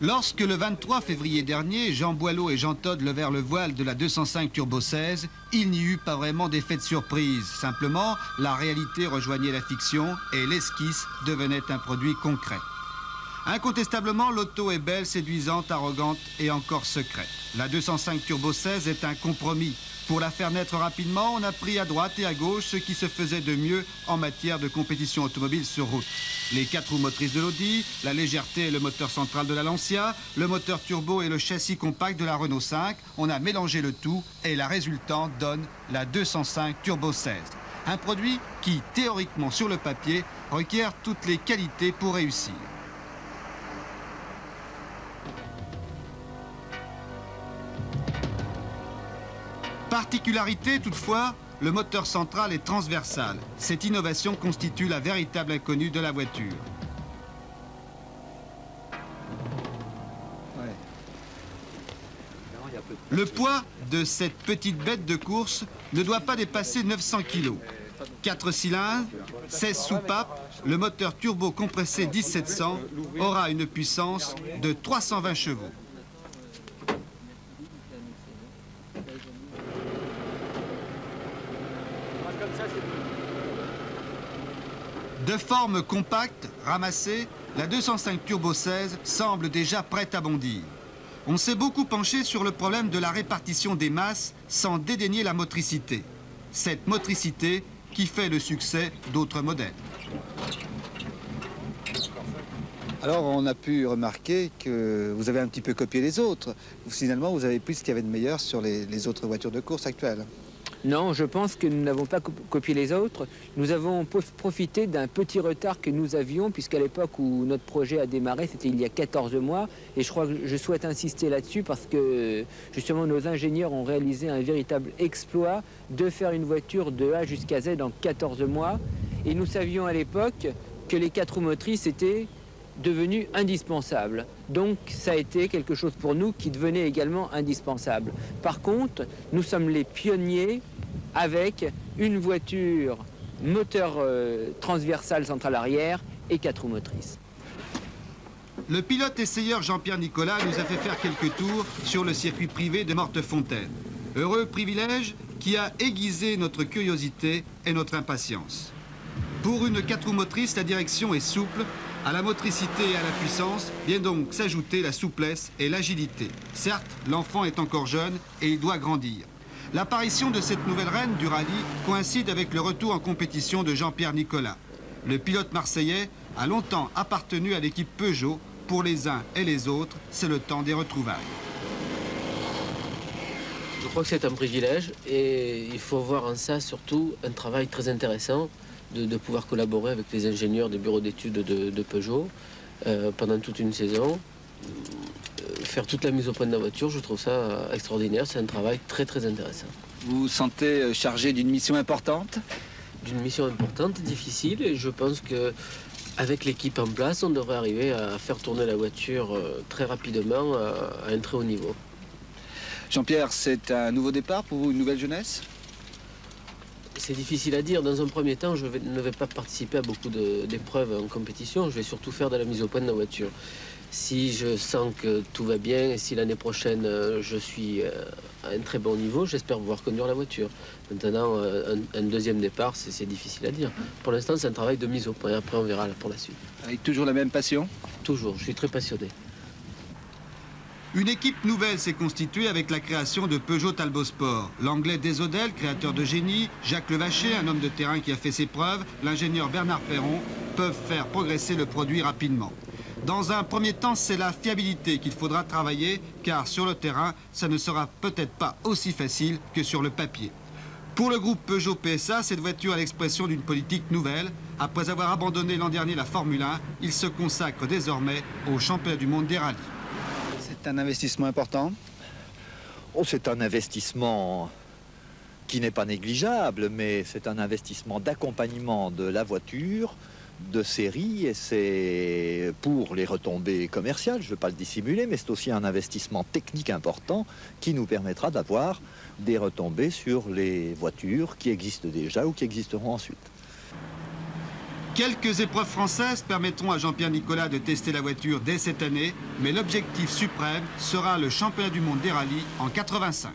Lorsque le 23 février dernier, Jean Boileau et Jean Todt levèrent le voile de la 205 Turbo 16, il n'y eut pas vraiment d'effet de surprise. Simplement, la réalité rejoignait la fiction et l'esquisse devenait un produit concret. Incontestablement, l'auto est belle, séduisante, arrogante et encore secrète. La 205 Turbo 16 est un compromis. Pour la faire naître rapidement, on a pris à droite et à gauche ce qui se faisait de mieux en matière de compétition automobile sur route. Les 4 roues motrices de l'Audi, la légèreté et le moteur central de la Lancia, le moteur turbo et le châssis compact de la Renault 5. On a mélangé le tout et la résultante donne la 205 Turbo 16. Un produit qui, théoriquement sur le papier, requiert toutes les qualités pour réussir. Particularité toutefois, le moteur central est transversal. Cette innovation constitue la véritable inconnue de la voiture. Le poids de cette petite bête de course ne doit pas dépasser 900 kg. 4 cylindres, 16 soupapes, le moteur turbo compressé 10700 aura une puissance de 320 chevaux. De forme compacte, ramassée, la 205 Turbo 16 semble déjà prête à bondir. On s'est beaucoup penché sur le problème de la répartition des masses sans dédaigner la motricité. Cette motricité qui fait le succès d'autres modèles. Alors on a pu remarquer que vous avez un petit peu copié les autres. Finalement, vous avez pris ce qu'il y avait de meilleur sur les autres voitures de course actuelles. Non, je pense que nous n'avons pas copié les autres. Nous avons profité d'un petit retard que nous avions, puisqu'à l'époque où notre projet a démarré, c'était il y a 14 mois. Et je crois que je souhaite insister là-dessus parce que justement nos ingénieurs ont réalisé un véritable exploit de faire une voiture de A jusqu'à Z en 14 mois. Et nous savions à l'époque que les 4 roues motrices étaient devenu indispensable. Donc ça a été quelque chose pour nous qui devenait également indispensable. Par contre, nous sommes les pionniers avec une voiture moteur transversal central arrière et 4 roues motrices. Le pilote essayeur Jean-Pierre Nicolas nous a fait faire quelques tours sur le circuit privé de Mortefontaine. Heureux privilège qui a aiguisé notre curiosité et notre impatience. Pour une 4 roues motrices, la direction est souple. À la motricité et à la puissance vient donc s'ajouter la souplesse et l'agilité. Certes, l'enfant est encore jeune et il doit grandir. L'apparition de cette nouvelle reine du rallye coïncide avec le retour en compétition de Jean-Pierre Nicolas. Le pilote marseillais a longtemps appartenu à l'équipe Peugeot. Pour les uns et les autres, c'est le temps des retrouvailles. Je crois que c'est un privilège et il faut voir en ça surtout un travail très intéressant de pouvoir collaborer avec les ingénieurs des bureaux d'études de Peugeot pendant toute une saison. Faire toute la mise au point de la voiture, je trouve ça extraordinaire. C'est un travail très très intéressant. Vous vous sentez chargé d'une mission importante? D'une mission importante, difficile, et je pense qu'avec l'équipe en place, on devrait arriver à faire tourner la voiture très rapidement à un très haut niveau. Jean-Pierre, c'est un nouveau départ pour vous, une nouvelle jeunesse? C'est difficile à dire. Dans un premier temps, je ne vais pas participer à beaucoup d'épreuves en compétition. Je vais surtout faire de la mise au point de la voiture. Si je sens que tout va bien et si l'année prochaine je suis à un très bon niveau, j'espère pouvoir conduire la voiture. Maintenant, un deuxième départ, c'est difficile à dire. Pour l'instant, c'est un travail de mise au point. Après, on verra pour la suite. Avec toujours la même passion? Toujours. Je suis très passionné. Une équipe nouvelle s'est constituée avec la création de Peugeot Talbot Sport. L'anglais Desodel, créateur de génie, Jacques Levacher, un homme de terrain qui a fait ses preuves, l'ingénieur Bernard Perron, peuvent faire progresser le produit rapidement. Dans un premier temps, c'est la fiabilité qu'il faudra travailler, car sur le terrain, ça ne sera peut-être pas aussi facile que sur le papier. Pour le groupe Peugeot PSA, cette voiture est l'expression d'une politique nouvelle. Après avoir abandonné l'an dernier la Formule 1, il se consacre désormais au championnat du monde des rallyes. C'est un investissement important? Oh, c'est un investissement qui n'est pas négligeable, mais c'est un investissement d'accompagnement de la voiture de série, et c'est pour les retombées commerciales, je ne veux pas le dissimuler, mais c'est aussi un investissement technique important qui nous permettra d'avoir des retombées sur les voitures qui existent déjà ou qui existeront ensuite. Quelques épreuves françaises permettront à Jean-Pierre Nicolas de tester la voiture dès cette année, mais l'objectif suprême sera le championnat du monde des rallyes en 85.